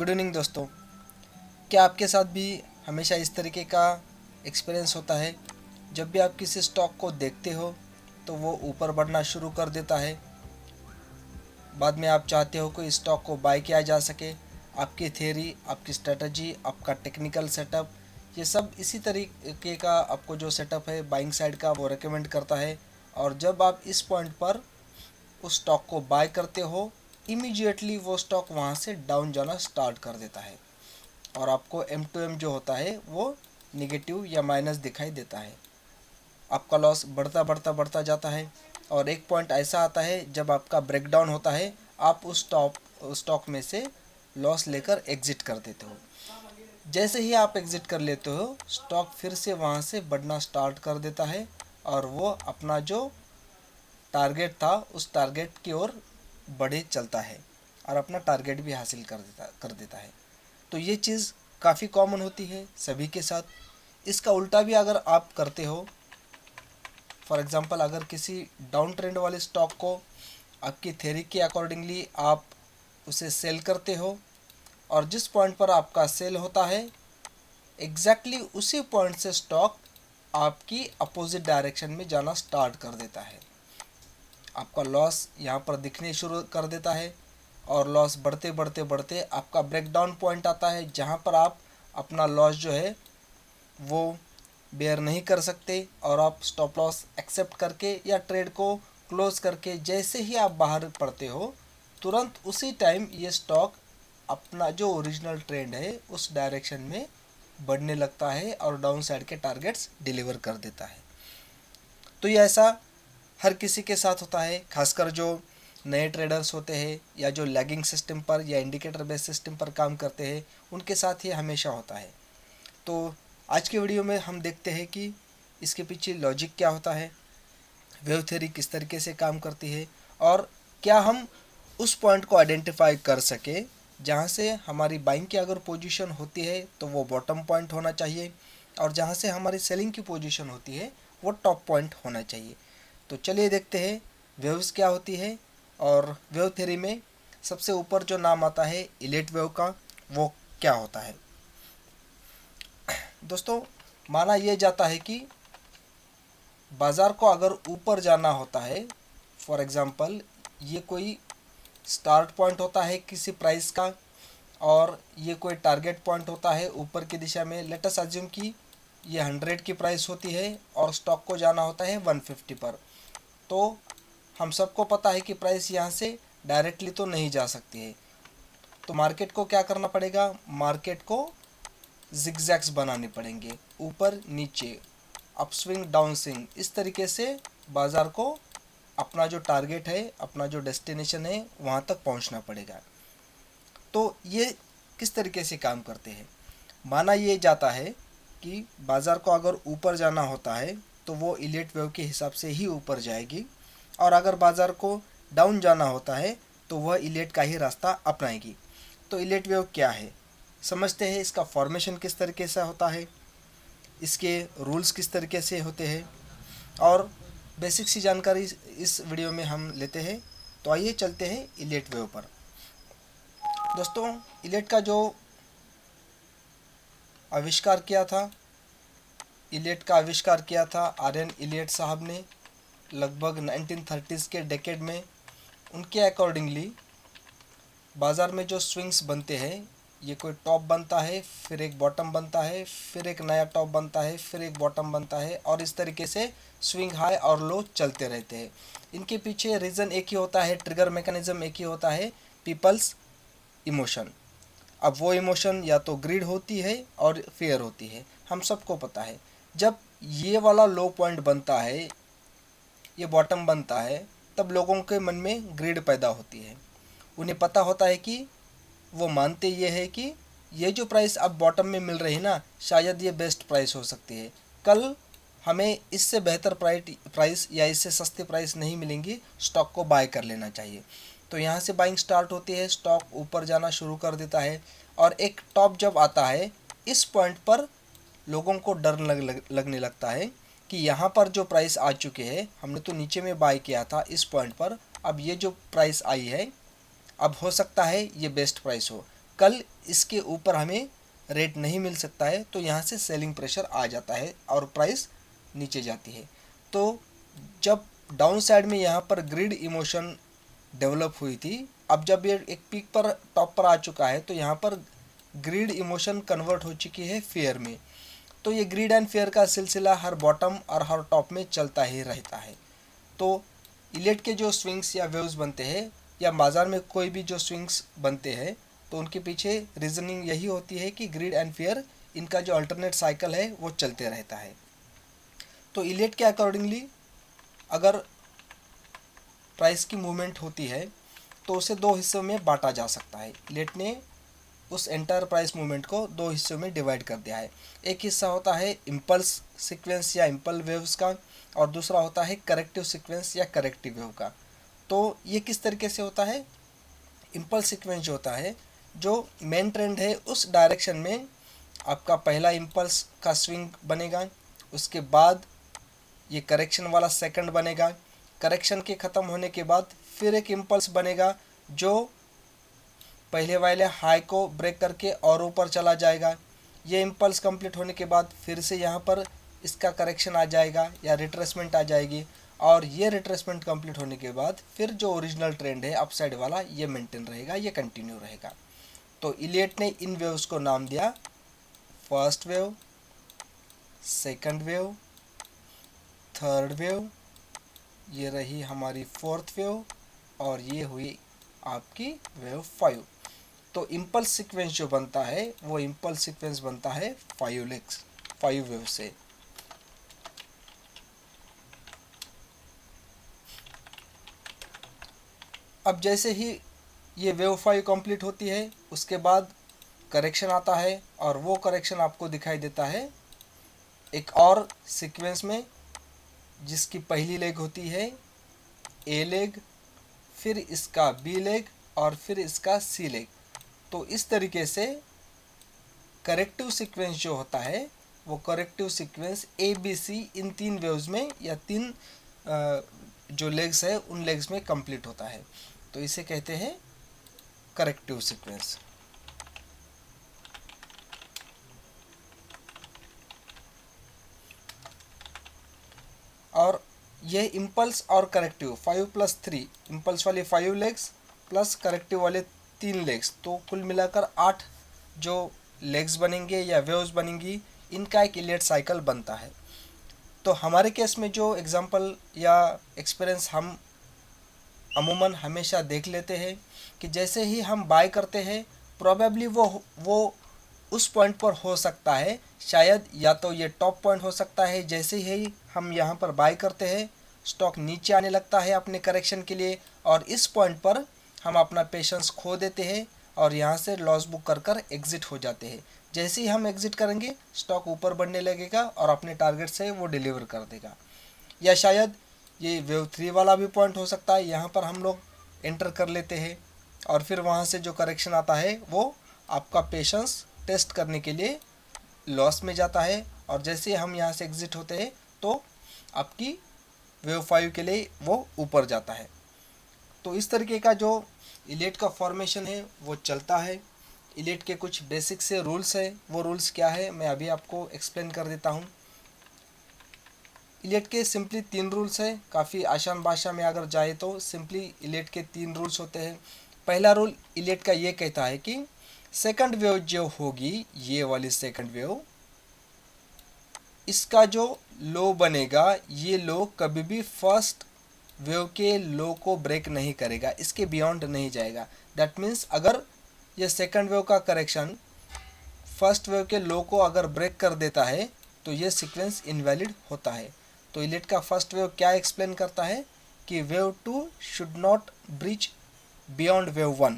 Good evening दोस्तों। क्या आपके साथ भी हमेशा इस तरीके का एक्सपीरियंस होता है? जब भी आप किसी स्टॉक को देखते हो तो वो ऊपर बढ़ना शुरू कर देता है, बाद में आप चाहते हो कि इस स्टॉक को बाय किया जा सके। आपकी थ्योरी, आपकी स्ट्रेटजी, आपका टेक्निकल सेटअप, ये सब इसी तरीके का आपको जो सेटअप है बाइंग साइड का वो रेकमेंड करता है। और जब आप इस पॉइंट पर उस स्टॉक को बाय करते हो, इमीडिएटली वो स्टॉक वहाँ से डाउन जाना स्टार्ट कर देता है और आपको M2M जो होता है वो निगेटिव या माइनस दिखाई देता है। आपका लॉस बढ़ता बढ़ता बढ़ता जाता है और एक पॉइंट ऐसा आता है जब आपका ब्रेकडाउन होता है, आप उस स्टॉक में से लॉस लेकर एग्जिट कर देते हो। जैसे ही आप एग्जिट कर लेते हो, स्टॉक फिर से वहाँ से बढ़ना स्टार्ट कर देता है और वो अपना जो टारगेट था उस टारगेट की ओर बढ़े चलता है और अपना टारगेट भी हासिल कर देता है। तो ये चीज़ काफ़ी कॉमन होती है सभी के साथ। इसका उल्टा भी अगर आप करते हो, फॉर एग्ज़ाम्पल अगर किसी डाउन ट्रेंड वाले स्टॉक को आपकी थ्योरी के अकॉर्डिंगली आप उसे सेल करते हो और जिस पॉइंट पर आपका सेल होता है एग्जैक्टली उसी पॉइंट से स्टॉक आपकी अपोजिट डायरेक्शन में जाना स्टार्ट कर देता है। आपका लॉस यहाँ पर दिखने शुरू कर देता है और लॉस बढ़ते बढ़ते बढ़ते आपका ब्रेकडाउन पॉइंट आता है जहाँ पर आप अपना लॉस जो है वो बेयर नहीं कर सकते और आप स्टॉप लॉस एक्सेप्ट करके या ट्रेड को क्लोज करके जैसे ही आप बाहर पड़ते हो, तुरंत उसी टाइम ये स्टॉक अपना जो ओरिजिनल ट्रेंड है उस डायरेक्शन में बढ़ने लगता है और डाउन साइड के टारगेट्स डिलीवर कर देता है। तो ये ऐसा हर किसी के साथ होता है, खासकर जो नए ट्रेडर्स होते हैं या जो लैगिंग सिस्टम पर या इंडिकेटर बेस सिस्टम पर काम करते हैं, उनके साथ ये हमेशा होता है। तो आज के वीडियो में हम देखते हैं कि इसके पीछे लॉजिक क्या होता है, वेव थ्योरी किस तरीके से काम करती है और क्या हम उस पॉइंट को आइडेंटिफाई कर सके जहाँ से हमारी बाइंग की अगर पोजीशन होती है तो वो बॉटम पॉइंट होना चाहिए और जहाँ से हमारी सेलिंग की पोजीशन होती है वो टॉप पॉइंट होना चाहिए। तो चलिए देखते हैं वेव्स क्या होती है और वेव थ्योरी में सबसे ऊपर जो नाम आता है इलेट वेव का, वो क्या होता है। दोस्तों, माना यह जाता है कि बाज़ार को अगर ऊपर जाना होता है, फॉर एग्ज़ाम्पल ये कोई स्टार्ट पॉइंट होता है किसी प्राइस का और ये कोई टारगेट पॉइंट होता है ऊपर की दिशा में। लेट अस अज्यूम कि ये 100 की प्राइस होती है और स्टॉक को जाना होता है 150 पर। तो हम सबको पता है कि प्राइस यहाँ से डायरेक्टली तो नहीं जा सकती है, तो मार्केट को क्या करना पड़ेगा, मार्केट को जिगजैग्स बनाने पड़ेंगे, ऊपर नीचे, अपस्विंग डाउन स्विंग, इस तरीके से बाज़ार को अपना जो टारगेट है, अपना जो डेस्टिनेशन है वहाँ तक पहुँचना पड़ेगा। तो ये किस तरीके से काम करते हैं, माना ये जाता है कि बाज़ार को अगर ऊपर जाना होता है तो वो इलेट वेव के हिसाब से ही ऊपर जाएगी और अगर बाज़ार को डाउन जाना होता है तो वह इलेट का ही रास्ता अपनाएगी। तो इलेट वेव क्या है समझते हैं, इसका फॉर्मेशन किस तरीके से होता है, इसके रूल्स किस तरीके से होते हैं और बेसिक सी जानकारी इस वीडियो में हम लेते हैं। तो आइए चलते हैं इलेट वेव पर। दोस्तों, इलेट का जो आविष्कार किया था, इलेट का आविष्कार किया था RN इलियट साहब ने लगभग 1930s के डेकेड में। उनके अकॉर्डिंगली बाज़ार में जो स्विंग्स बनते हैं, ये कोई टॉप बनता है, फिर एक बॉटम बनता है, फिर एक नया टॉप बनता है, फिर एक बॉटम बनता है और इस तरीके से स्विंग हाई और लो चलते रहते हैं। इनके पीछे रीज़न एक ही होता है, ट्रिगर मैकेनिज़्म एक ही होता है, पीपल्स इमोशन। अब वो इमोशन या तो ग्रीड होती है और फेयर होती है। हम सबको पता है जब ये वाला लो पॉइंट बनता है, ये बॉटम बनता है, तब लोगों के मन में ग्रीड पैदा होती है। उन्हें पता होता है कि वो मानते ये है कि ये जो प्राइस अब बॉटम में मिल रही है ना, शायद ये बेस्ट प्राइस हो सकती है, कल हमें इससे बेहतर प्राइस या इससे सस्ती प्राइस नहीं मिलेंगी, स्टॉक को बाय कर लेना चाहिए। तो यहाँ से बाइंग स्टार्ट होती है, स्टॉक ऊपर जाना शुरू कर देता है और एक टॉप जब आता है, इस पॉइंट पर लोगों को डर लगने लगता है कि यहाँ पर जो प्राइस आ चुके हैं, हमने तो नीचे में बाय किया था इस पॉइंट पर, अब ये जो प्राइस आई है अब हो सकता है ये बेस्ट प्राइस हो। कल इसके ऊपर हमें रेट नहीं मिल सकता है, तो यहाँ से सेलिंग प्रेशर आ जाता है और प्राइस नीचे जाती है। तो जब डाउन साइड में यहाँ पर ग्रीड इमोशन डेवलप हुई थी, अब जब ये एक पीक पर टॉप पर आ चुका है तो यहाँ पर ग्रीड इमोशन कन्वर्ट हो चुकी है फेयर में। तो ये ग्रीड एंड फेयर का सिलसिला हर बॉटम और हर टॉप में चलता ही रहता है। तो इलेट के जो स्विंग्स या वेव्स बनते हैं या बाज़ार में कोई भी जो स्विंग्स बनते हैं, तो उनके पीछे रीजनिंग यही होती है कि ग्रीड एंड फेयर इनका जो अल्टरनेट साइकिल है वो चलते रहता है। तो इलेट के अकॉर्डिंगली अगर प्राइस की मूवमेंट होती है तो उसे दो हिस्सों में बांटा जा सकता है। इलेट ने उस एंटायर प्राइस मूवमेंट को दो हिस्सों में डिवाइड कर दिया है। एक हिस्सा होता है इम्पल्स सीक्वेंस या इम्पल्स वेव्स का, और दूसरा होता है करेक्टिव सीक्वेंस या करेक्टिव वेव का। तो ये किस तरीके से होता है? इम्पल्स सीक्वेंस जो होता है, जो मेन ट्रेंड है उस डायरेक्शन में आपका पहला इम्पल्स का स्विंग बनेगा, उसके बाद ये करेक्शन वाला सेकंड बनेगा, करेक्शन के ख़त्म होने के बाद फिर एक इम्पल्स बनेगा जो पहले वाले हाई को ब्रेक करके और ऊपर चला जाएगा। ये इम्पल्स कंप्लीट होने के बाद फिर से यहाँ पर इसका करेक्शन आ जाएगा या रिट्रेसमेंट आ जाएगी, और ये रिट्रेसमेंट कंप्लीट होने के बाद फिर जो ओरिजिनल ट्रेंड है अपसाइड वाला ये मेंटेन रहेगा, ये कंटिन्यू रहेगा। तो इलियट ने इन वेव्स को नाम दिया first wave, second wave, third wave, ये रही हमारी फोर्थ वेव, और ये हुई आपकी वेव 5। तो इम्पल्स सीक्वेंस जो बनता है वो इम्पल्स सीक्वेंस बनता है 5 वेव से। अब जैसे ही ये वेव 5 कंप्लीट होती है उसके बाद करेक्शन आता है, और वो करेक्शन आपको दिखाई देता है एक और सीक्वेंस में, जिसकी पहली लेग होती है ए लेग, फिर इसका बी लेग और फिर इसका सी लेग। तो इस तरीके से करेक्टिव सीक्वेंस जो होता है वो corrective sequence A B C इन तीन वेव्स में या तीन जो लेग्स है उन लेग्स में कंप्लीट होता है। तो इसे कहते हैं करेक्टिव सीक्वेंस। और ये इम्पल्स और करेक्टिव 5+3, इम्पल्स वाले 5 लेग्स प्लस करेक्टिव वाले 3 लेग्स, तो कुल मिलाकर 8 जो लेग्स बनेंगे या वेव्स बनेंगी, इनका एक इलियट साइकिल बनता है। तो हमारे केस में जो एग्जांपल या एक्सपीरियंस हम अमूमन हमेशा देख लेते हैं कि जैसे ही हम बाय करते हैं प्रोबेबली वो उस पॉइंट पर हो सकता है, शायद या तो ये टॉप पॉइंट हो सकता है। जैसे ही हम यहाँ पर बाय करते हैं स्टॉक नीचे आने लगता है अपने करेक्शन के लिए, और इस पॉइंट पर हम अपना पेशेंस खो देते हैं और यहाँ से लॉस बुक कर कर एग्ज़िट हो जाते हैं। जैसे ही हम एग्ज़िट करेंगे स्टॉक ऊपर बढ़ने लगेगा और अपने टारगेट से वो डिलीवर कर देगा। या शायद ये वेव 3 वाला भी पॉइंट हो सकता है, यहाँ पर हम लोग एंटर कर लेते हैं और फिर वहाँ से जो करेक्शन आता है वो आपका पेशेंस टेस्ट करने के लिए लॉस में जाता है, और जैसे हम यहाँ से एग्ज़िट होते हैं तो आपकी वेव 5 के लिए वो ऊपर जाता है। तो इस तरीके का जो इलियट का फॉर्मेशन है वो चलता है। इलियट के कुछ बेसिक से रूल्स है, वो रूल्स क्या है मैं अभी आपको एक्सप्लेन कर देता हूँ। इलियट के सिंपली 3 रूल्स है, काफ़ी आसान भाषा में अगर जाए तो सिंपली इलियट के 3 रूल्स होते हैं। पहला रूल इलियट का ये कहता है कि सेकंड वेव जो होगी, ये वाली सेकंड वेव, इसका जो लो बनेगा ये लो कभी भी फर्स्ट वेव के लो को ब्रेक नहीं करेगा, इसके बियॉन्ड नहीं जाएगा। दैट मीन्स अगर ये सेकंड वेव का करेक्शन फर्स्ट वेव के लो को अगर ब्रेक कर देता है तो ये सीक्वेंस इनवैलिड होता है। तो इलियट का फर्स्ट वेव क्या एक्सप्लेन करता है कि wave 2 should not breach beyond wave 1।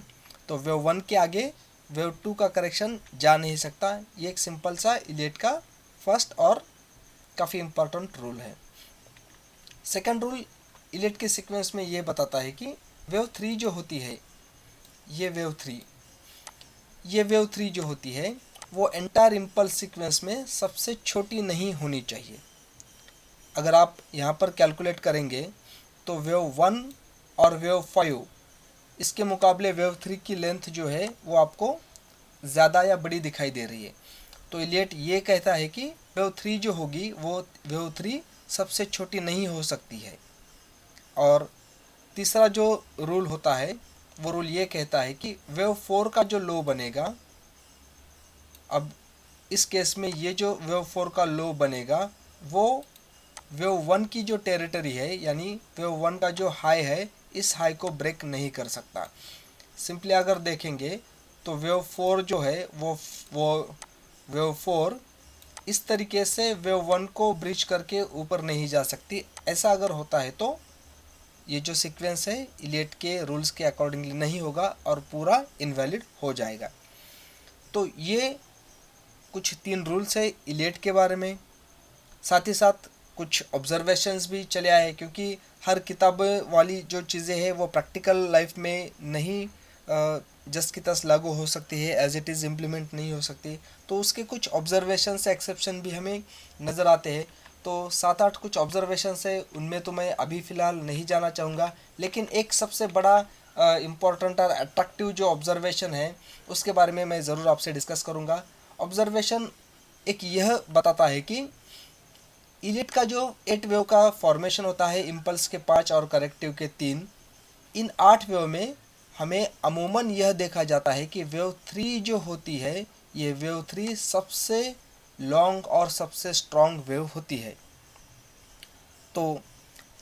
तो वेव 1 के आगे वेव 2 का करेक्शन जा नहीं सकता। ये एक सिंपल सा इलियट का फर्स्ट और काफ़ी इम्पोर्टेंट रूल है। सेकंड रूल इलियट के सीक्वेंस में ये बताता है कि वेव 3 जो होती है, ये वेव 3 जो होती है वो एंटायर इम्पल्स सीक्वेंस में सबसे छोटी नहीं होनी चाहिए। अगर आप यहाँ पर कैलकुलेट करेंगे तो वेव 1 और वेव 5 इसके मुकाबले वेव 3 की लेंथ जो है वो आपको ज़्यादा या बड़ी दिखाई दे रही है। तो इलियट ये कहता है कि वेव 3 जो होगी वो वेव 3 सबसे छोटी नहीं हो सकती है। और तीसरा जो रूल होता है वो रूल ये कहता है कि वेव 4 का जो लो बनेगा, अब इस केस में ये जो वेव 4 का लो बनेगा वो वेव 1 की जो टेरिटरी है, यानी वेव 1 का जो हाई है, इस हाई को ब्रेक नहीं कर सकता। सिंपली अगर देखेंगे तो वेव 4 जो है वो वेव 4 इस तरीके से वेव 1 को ब्रीच करके ऊपर नहीं जा सकती। ऐसा अगर होता है तो ये जो सीक्वेंस है इलियट के रूल्स के अकॉर्डिंगली नहीं होगा और पूरा इनवैलिड हो जाएगा। तो ये कुछ 3 रूल्स है इलियट के बारे में। साथ ही साथ कुछ ऑब्जर्वेशंस भी चले आए, क्योंकि हर किताब वाली जो चीज़ें हैं वो प्रैक्टिकल लाइफ में नहीं जस्ट की तस लागू हो सकती है, एज इट इज़ इम्प्लीमेंट नहीं हो सकती। तो उसके कुछ ऑब्जर्वेशन से एक्सेप्शन भी हमें नज़र आते हैं। तो 7-8 कुछ ऑब्जर्वेशन है, उनमें तो मैं अभी फ़िलहाल नहीं जाना चाहूँगा, लेकिन एक सबसे बड़ा इम्पॉर्टेंट और अट्रैक्टिव जो ऑब्जर्वेशन है उसके बारे में मैं ज़रूर आपसे डिस्कस करूँगा। ऑब्जर्वेशन एक यह बताता है कि इलियट का जो 8 वेव का फॉर्मेशन होता है, इम्पल्स के 5 और करेक्टिव के 3, इन 8 वेव में हमें अमूमन यह देखा जाता है कि वेव 3 जो होती है, ये वेव 3 सबसे लॉन्ग और सबसे स्ट्रॉन्ग वेव होती है। तो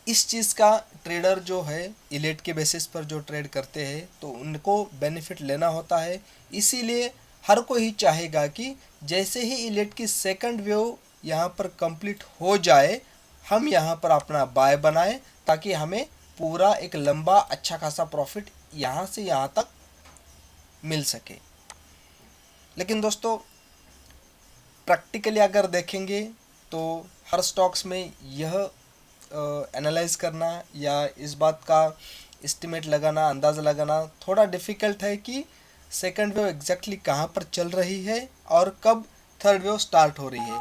इस चीज़ का ट्रेडर जो है इलियट के बेसिस पर जो ट्रेड करते हैं तो उनको बेनिफिट लेना होता है। इसीलिए हर कोई चाहेगा कि जैसे ही इलियट की सेकंड वेव यहाँ पर कंप्लीट हो जाए, हम यहाँ पर अपना बाय बनाएं, ताकि हमें पूरा एक लंबा अच्छा खासा प्रॉफिट यहाँ से यहाँ तक मिल सके। लेकिन दोस्तों प्रैक्टिकली अगर देखेंगे तो हर स्टॉक्स में यह एनालाइज करना या इस बात का एस्टिमेट लगाना, अंदाज़ा लगाना थोड़ा डिफ़िकल्ट है कि सेकंड वेव एग्जैक्टली कहाँ पर चल रही है और कब थर्ड वेव स्टार्ट हो रही है।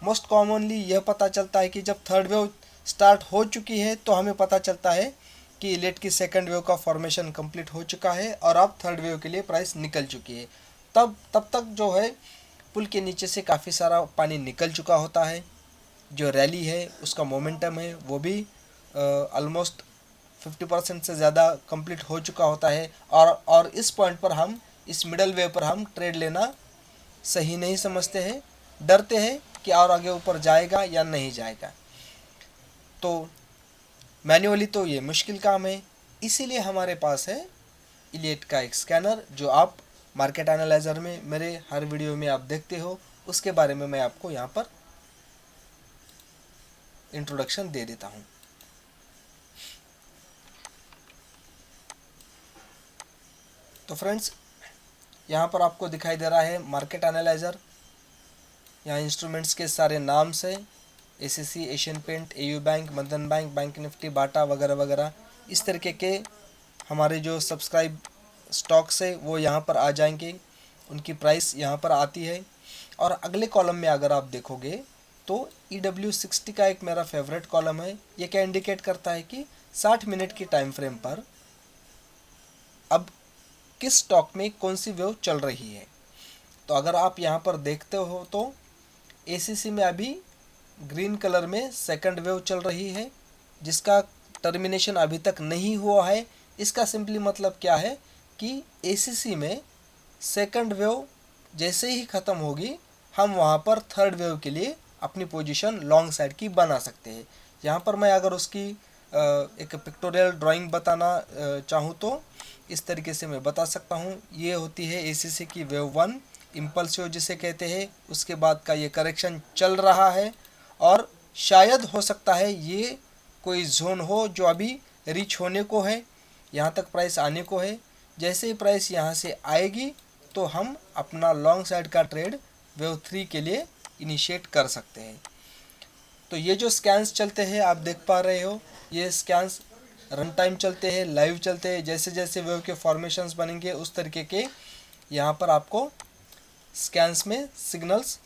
मोस्ट कॉमनली यह पता चलता है कि जब थर्ड वेव स्टार्ट हो चुकी है तो हमें पता चलता है कि इलियट की सेकंड वेव का फॉर्मेशन कंप्लीट हो चुका है और अब थर्ड वेव के लिए प्राइस निकल चुकी है। तब तक जो है पुल के नीचे से काफ़ी सारा पानी निकल चुका होता है। जो रैली है उसका मोमेंटम है वो भी ऑलमोस्ट 50% से ज़्यादा कंप्लीट हो चुका होता है। और इस पॉइंट पर हम, इस मिडल वेव पर हम ट्रेड लेना सही नहीं समझते हैं, डरते हैं कि और आगे ऊपर जाएगा या नहीं जाएगा। तो मैन्युअली तो ये मुश्किल काम है, इसीलिए हमारे पास है इलियट का एक स्कैनर जो आप मार्केट एनालाइजर में मेरे हर वीडियो में आप देखते हो। उसके बारे में मैं आपको यहाँ पर इंट्रोडक्शन दे देता हूँ। तो फ्रेंड्स यहाँ पर आपको दिखाई दे रहा है मार्केट एनालाइजर। यहाँ इंस्ट्रूमेंट्स के सारे नाम से ACC, Asian paint, AU bank, Bandhan bank, bank nifty, Bata वगैरह वगैरह, इस तरीके के हमारे जो सब्सक्राइब स्टॉक्स है वो यहाँ पर आ जाएंगे, उनकी प्राइस यहाँ पर आती है। और अगले कॉलम में अगर आप देखोगे तो EW60 का एक मेरा फेवरेट कॉलम है। ये क्या इंडिकेट करता है कि 60 मिनट की टाइम फ्रेम पर अब किस स्टॉक में कौन सी वेव चल रही है। तो अगर आप यहाँ पर देखते हो तो ACC में अभी ग्रीन कलर में सेकंड वेव चल रही है, जिसका टर्मिनेशन अभी तक नहीं हुआ है। इसका सिंपली मतलब क्या है कि ACC में सेकंड वेव जैसे ही ख़त्म होगी हम वहाँ पर थर्ड वेव के लिए अपनी पोजीशन लॉन्ग साइड की बना सकते हैं। यहाँ पर मैं अगर उसकी एक पिक्टोरियल ड्राइंग बताना चाहूँ तो इस तरीके से मैं बता सकता हूँ। ये होती है ACC की वेव 1, इम्पल्सिव जिसे कहते हैं। उसके बाद का ये करेक्शन चल रहा है और शायद हो सकता है ये कोई जोन हो जो अभी रीच होने को है, यहाँ तक प्राइस आने को है। जैसे ही प्राइस यहाँ से आएगी तो हम अपना लॉन्ग साइड का ट्रेड वेव 3 के लिए इनिशिएट कर सकते हैं। तो ये जो स्कैन्स चलते हैं आप देख पा रहे हो, ये स्कैन्स रन टाइम चलते हैं, लाइव चलते हैं। जैसे जैसे वेव के फॉर्मेशंस बनेंगे उस तरीके के यहाँ पर आपको स्कैन्स में सिग्नल्स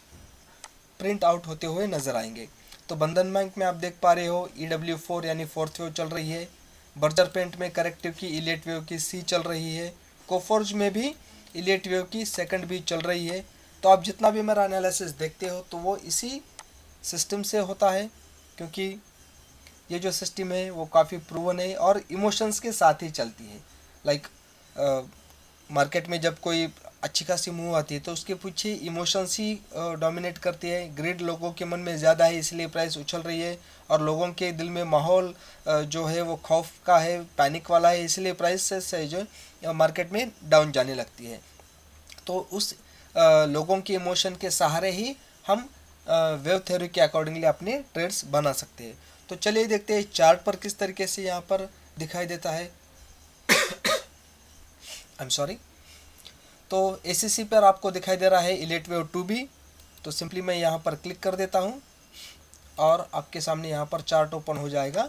प्रिंट आउट होते हुए नज़र आएंगे। तो बंधन बैंक में आप देख पा रहे हो EW4 यानी फोर्थ वेव चल रही है। बर्जर पेंट में करेक्टिव की इलियट वेव की C चल रही है। कोफोर्ज में भी इलियट वेव की सेकंड भी चल रही है। तो आप जितना भी मेरा एनालिसिस देखते हो तो वो इसी सिस्टम से होता है, क्योंकि ये जो सिस्टम है वो काफ़ी प्रूवन है और इमोशंस के साथ ही चलती है। लाइक मार्केट में जब कोई अच्छी खासी मूव आती है तो उसके पीछे इमोशंस ही डोमिनेट करती है। ग्रीड लोगों के मन में ज़्यादा है इसलिए प्राइस उछल रही है, और लोगों के दिल में माहौल जो है वो खौफ का है, पैनिक वाला है, इसलिए प्राइस से जो मार्केट में डाउन जाने लगती है। तो उस लोगों के इमोशन के सहारे ही हम वेव थ्योरी के अकॉर्डिंगली अपने ट्रेड्स बना सकते हैं। तो चलिए देखते हैं चार्ट पर किस तरीके से यहाँ पर दिखाई देता है। I am sorry. तो ACC पर आपको दिखाई दे रहा है इलियट वेव 2B। तो सिंपली मैं यहाँ पर क्लिक कर देता हूँ और आपके सामने यहाँ पर चार्ट ओपन हो जाएगा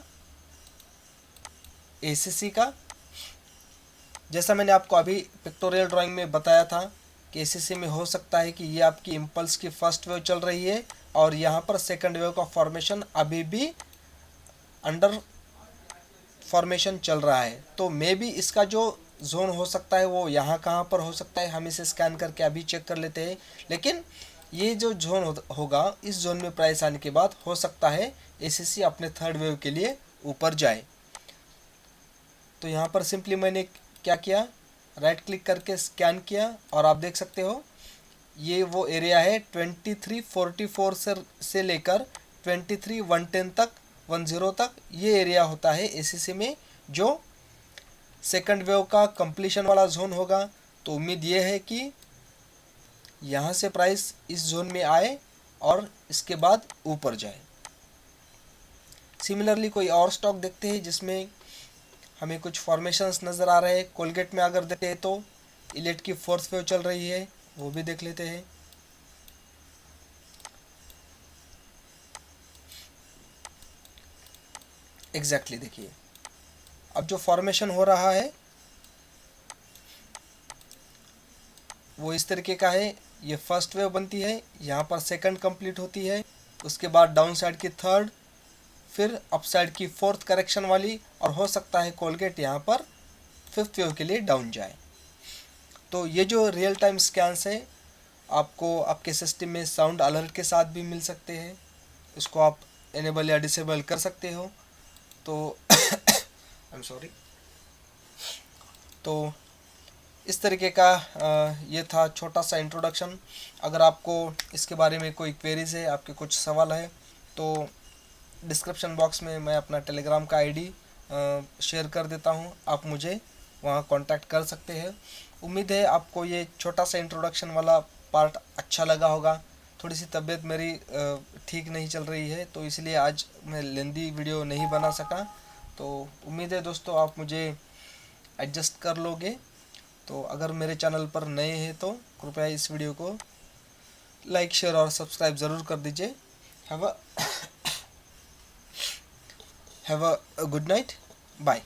ACC का। जैसा मैंने आपको अभी पिक्टोरियल ड्राइंग में बताया था कि ACC में हो सकता है कि ये आपकी इम्पल्स की फर्स्ट वेव चल रही है और यहाँ पर सेकंड वेव का फॉर्मेशन अभी भी अंडर फॉर्मेशन चल रहा है। तो मे बी इसका जो जोन हो सकता है वो यहाँ कहाँ पर हो सकता है, हम इसे स्कैन करके अभी चेक कर लेते हैं। लेकिन ये जो जोन होगा, इस जोन में प्राइस आने के बाद हो सकता है ACC अपने थर्ड वेव के लिए ऊपर जाए। तो यहाँ पर सिंपली मैंने क्या किया, राइट क्लिक करके स्कैन किया और आप देख सकते हो ये वो एरिया है 2344 से लेकर 23110 तक 10 तक, ये एरिया होता है ACC में जो सेकंड वेव का कंप्लीशन वाला जोन होगा। तो उम्मीद ये है कि यहाँ से प्राइस इस जोन में आए और इसके बाद ऊपर जाए। सिमिलरली कोई और स्टॉक देखते हैं जिसमें हमें कुछ फॉर्मेशंस नज़र आ रहे हैं। कोलगेट में अगर देखते हैं तो इलियट की फोर्थ वेव चल रही है, वो भी देख लेते हैं। एग्जैक्टली देखिए अब जो फॉर्मेशन हो रहा है वो इस तरीके का है। ये फर्स्ट वेव बनती है, यहाँ पर सेकंड कंप्लीट होती है, उसके बाद डाउन साइड की थर्ड, फिर अप साइड की फोर्थ करेक्शन वाली, और हो सकता है कोलगेट यहाँ पर फिफ्थ वेव के लिए डाउन जाए। तो ये जो रियल टाइम स्कैन्स है आपको आपके सिस्टम में साउंड अलर्ट के साथ भी मिल सकते हैं, इसको आप इनेबल या डिसेबल कर सकते हो। तो आई एम सॉरी। तो इस तरीके का ये था छोटा सा इंट्रोडक्शन। अगर आपको इसके बारे में कोई क्वेरीज है, आपके कुछ सवाल है, तो डिस्क्रिप्शन बॉक्स में मैं अपना टेलीग्राम का आईडी शेयर कर देता हूँ, आप मुझे वहाँ कांटेक्ट कर सकते हैं। उम्मीद है आपको ये छोटा सा इंट्रोडक्शन वाला पार्ट अच्छा लगा होगा। थोड़ी सी तबीयत मेरी ठीक नहीं चल रही है, तो इसलिए आज मैं लेंदी वीडियो नहीं बना सका। तो उम्मीद है दोस्तों आप मुझे एडजस्ट कर लोगे। तो अगर मेरे चैनल पर नए हैं तो कृपया इस वीडियो को लाइक, शेयर और सब्सक्राइब ज़रूर कर दीजिए। Have a good night, bye.